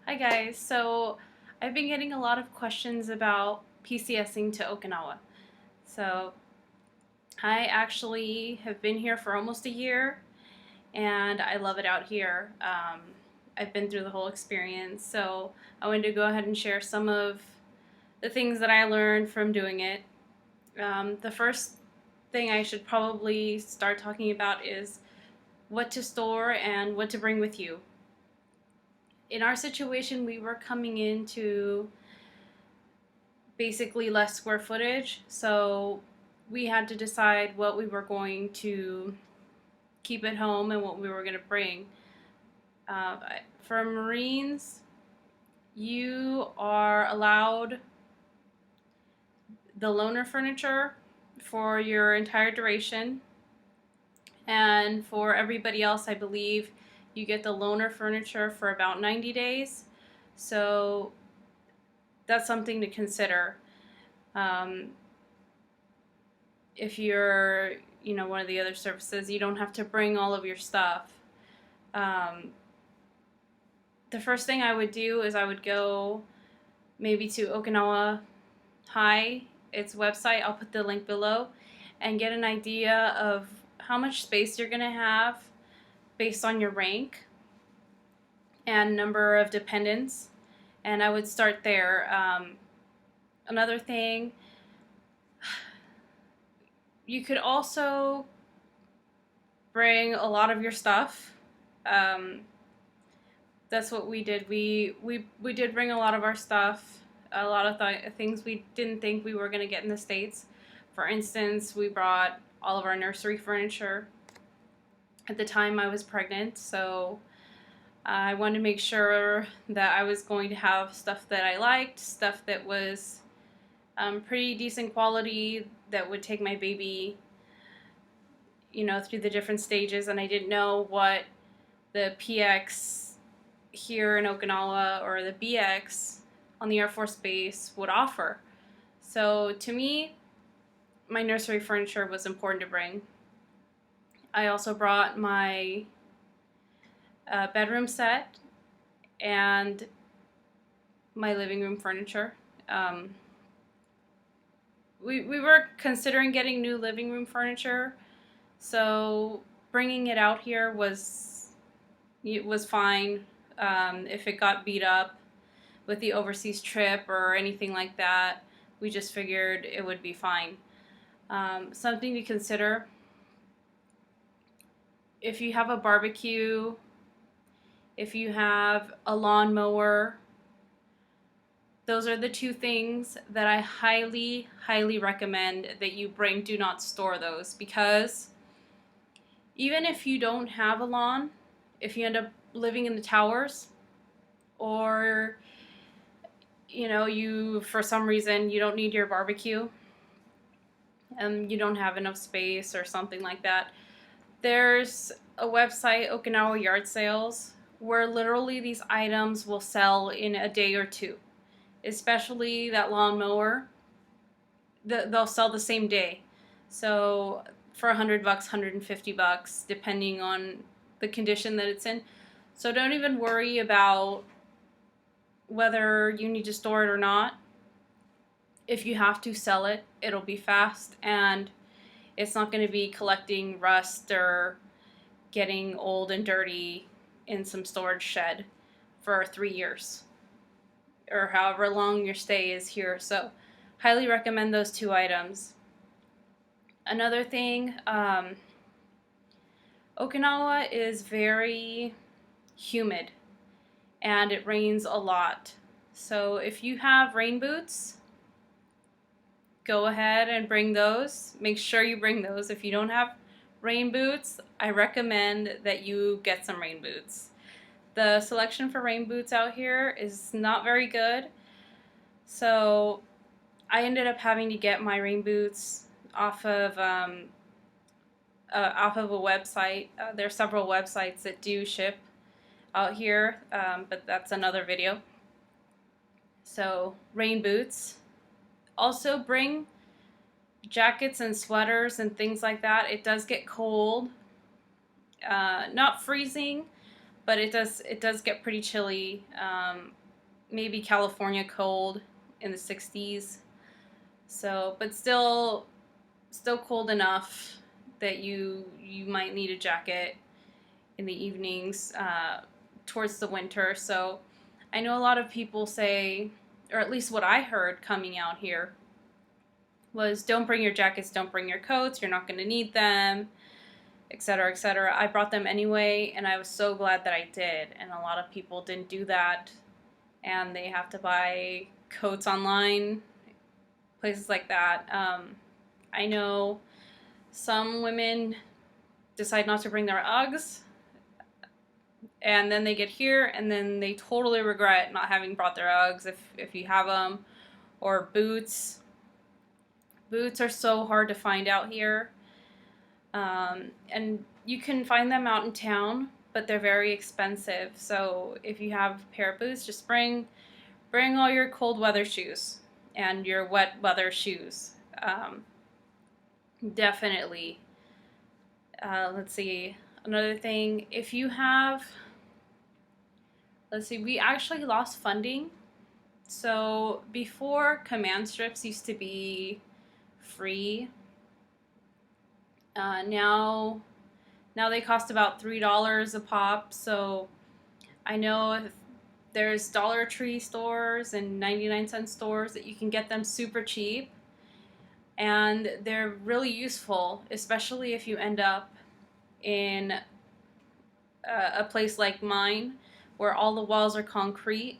Hi guys, so I've been getting a lot of questions about PCSing to Okinawa. So I actually have been here for almost a year and I love it out here. I've been through the whole experience, so I wanted to go ahead and share some of the things that I learned from doing it. The first thing I should probably start talking about is what to store and what to bring with you. In our situation, we were coming into basically less square footage, so we had to decide what we were going to keep at home and what we were going to bring. Uh, for Marines, you are allowed the loaner furniture for your entire duration, and for everybody else, I believe you get the loaner furniture for about 90 days. So that's something to consider. Um, if you're, one of the other services, you don't have to bring all of your stuff. Um, the first thing I would do is I would go maybe to Okinawa High, its website. I'll put the link below, and get an idea of how much space you're going to have based on your rank and number of dependents. And I would start there. Another thing, you could also bring a lot of your stuff. Um, that's what we did. We did bring a lot of our stuff, a lot of things we didn't think we were going to get in the States. For instance, we brought all of our nursery furniture. At the time, I was pregnant, so I wanted to make sure that I was going to have stuff that I liked, stuff that was pretty decent quality, that would take my baby, through the different stages. And I didn't know what the PX here in Okinawa or the BX on the Air Force Base would offer. So to me, my nursery furniture was important to bring. I also brought my bedroom set and my living room furniture. We were considering getting new living room furniture, so bringing it out here was fine. If it got beat up with the overseas trip or anything like that, we just figured it would be fine. Something to consider: if you have a barbecue, if you have a lawnmower, those are the two things that I highly, highly recommend that you bring. Do not store those, because even if you don't have a lawn, if you end up living in the towers, or you, for some reason, you don't need your barbecue and you don't have enough space or something like that, there's a website, Okinawa Yard Sales, where literally these items will sell in a day or two. Especially that lawnmower, they'll sell the same day. So for $100, $150, depending on the condition that it's in. So don't even worry about whether you need to store it or not. If you have to sell it, it'll be fast, and it's not going to be collecting rust or getting old and dirty in some storage shed for 3 years or however long your stay is here. So highly recommend those two items. Another thing, Okinawa is very humid and it rains a lot. So if you have rain boots, go ahead and bring those. Make sure you bring those. If you don't have rain boots, I recommend that you get some rain boots. The selection for rain boots out here is not very good, so I ended up having to get my rain boots off of a website. There are several websites that do ship out here, but that's another video. So rain boots. Also bring jackets and sweaters and things like that. It does get cold. Not freezing, but it does get pretty chilly. Maybe California cold in the 60s. So, but still cold enough that you might need a jacket in the evenings towards the winter. So, I know a lot of people say, or at least what I heard coming out here was, don't bring your jackets, don't bring your coats, you're not going to need them, etc., etc. I brought them anyway, and I was so glad that I did. And a lot of people didn't do that, and they have to buy coats online, places like that. I know some women decide not to bring their Uggs, and then they get here, and then they totally regret not having brought their Uggs if you have them, or boots. Boots are so hard to find out here. And you can find them out in town, but they're very expensive. So if you have a pair of boots, just bring all your cold weather shoes and your wet weather shoes. Definitely. Let's see. Another thing, if you have, let's see, we actually lost funding. So before, command strips used to be free. Now they cost about $3 a pop. So I know if there's Dollar Tree stores and 99-cent stores that you can get them super cheap, and they're really useful, especially if you end up in a place like mine where all the walls are concrete.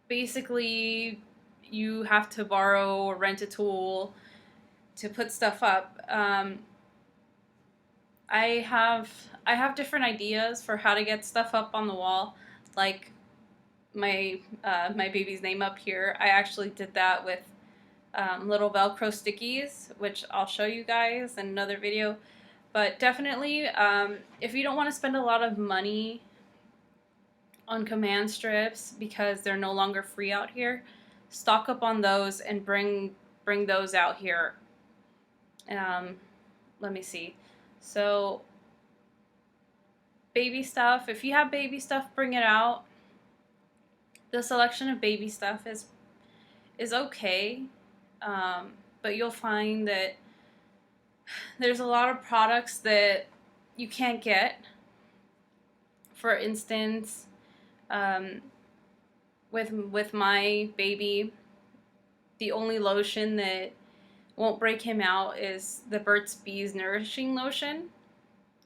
Basically, you have to borrow or rent a tool to put stuff up. I have different ideas for how to get stuff up on the wall, like my baby's name up here. I actually did that with little Velcro stickies, which I'll show you guys in another video. But definitely, if you don't want to spend a lot of money on command strips because they're no longer free out here, stock up on those and bring those out here. Let me see. So baby stuff, if you have baby stuff, bring it out. The selection of baby stuff is okay, but you'll find that there's a lot of products that you can't get. For instance, with my baby, the only lotion that won't break him out is the Burt's Bees Nourishing Lotion.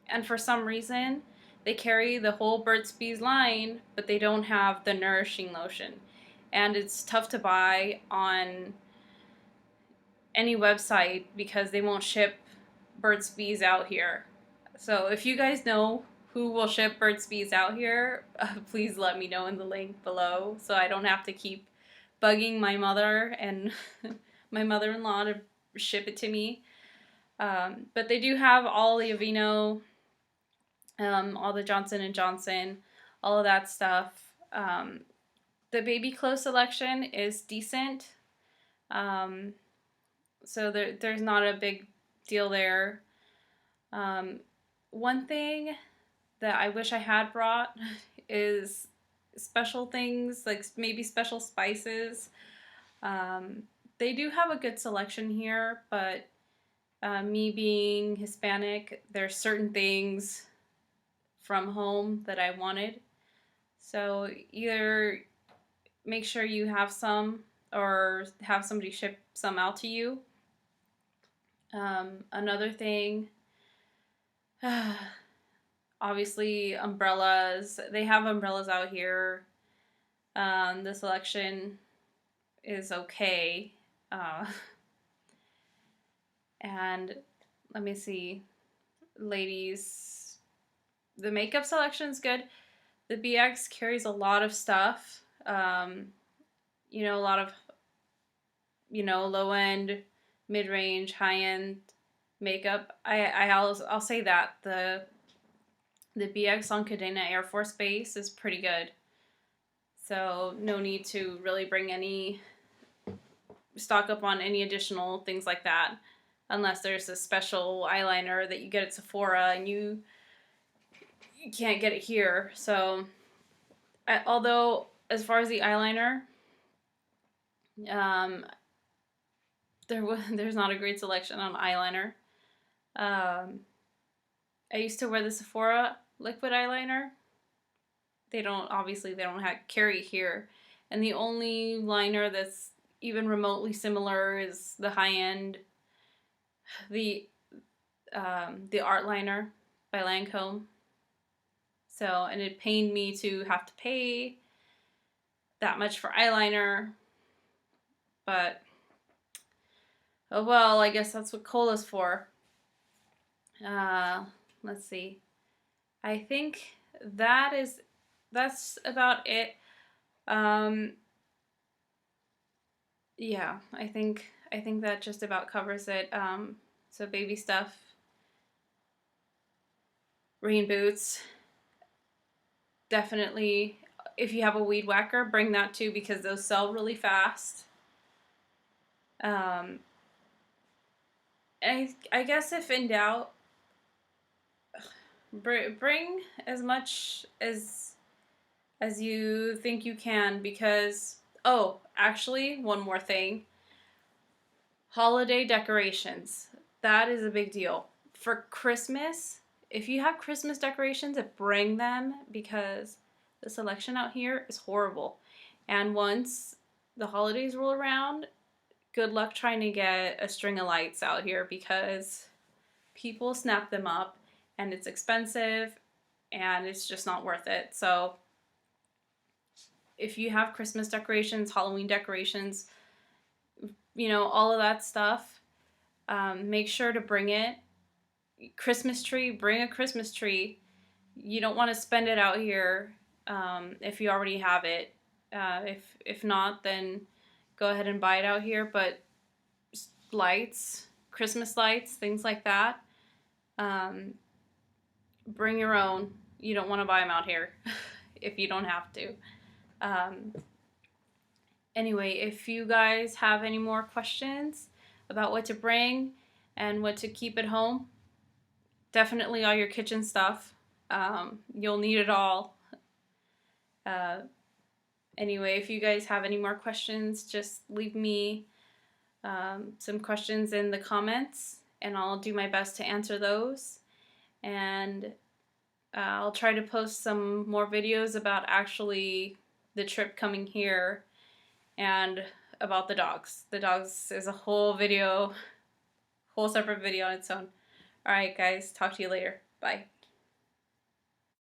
And for some reason, they carry the whole Burt's Bees line, but they don't have the Nourishing Lotion. And it's tough to buy on any website because they won't ship Burt's Bees out here. So if you guys know who will ship Burt's Bees out here, please let me know in the link below so I don't have to keep bugging my mother and my mother-in-law to ship it to me. But they do have all the Aveeno, all the Johnson & Johnson, all of that stuff. The baby clothes selection is decent. So there's not a big deal there. One thing that I wish I had brought is special things, like maybe special spices. They do have a good selection here, but me being Hispanic, there's certain things from home that I wanted. So either make sure you have some or have somebody ship some out to you. Another thing, obviously umbrellas. They have umbrellas out here. The selection is okay. And let me see, ladies, the makeup selection's good. The BX carries a lot of stuff. You know, a lot of, you know, low-end, mid-range, high-end makeup. I'll say that the BX on Cadena Air Force Base is pretty good. So no need to really bring any stock up on any additional things like that, unless there's a special eyeliner that you get at Sephora and you can't get it here. So, although as far as the eyeliner, um, there's not a great selection on eyeliner. Um, I used to wear the Sephora liquid eyeliner. They don't have carry here, and the only liner that's even remotely similar is the high end, the the art liner by Lancome. So, and it pained me to have to pay that much for eyeliner, but oh well, I guess that's what cola's for. Uh, let's see. I think that is that's about it. Um, yeah, I think that just about covers it. So baby stuff, rain boots, definitely. If you have a weed whacker, bring that too because those sell really fast. Um, I guess if in doubt, bring as much as you think you can because oh, actually, one more thing. Holiday decorations. That is a big deal. For Christmas, if you have Christmas decorations, bring them because the selection out here is horrible. And once the holidays roll around, good luck trying to get a string of lights out here because people snap them up and it's expensive and it's just not worth it. So if you have Christmas decorations, Halloween decorations, you know, all of that stuff, make sure to bring it. Christmas tree, bring a Christmas tree. You don't want to spend it out here if you already have it. If not, then go ahead and buy it out here. But lights, Christmas lights, things like that, um, bring your own. You don't want to buy them out here if you don't have to. Um, anyway, if you guys have any more questions about what to bring and what to keep at home, definitely all your kitchen stuff. You'll need it all. Uh, anyway, if you guys have any more questions, just leave me some questions in the comments and I'll do my best to answer those. And I'll try to post some more videos about actually the trip coming here and about the dogs. The dogs is a whole video, whole separate video on its own. Alright guys, talk to you later. Bye.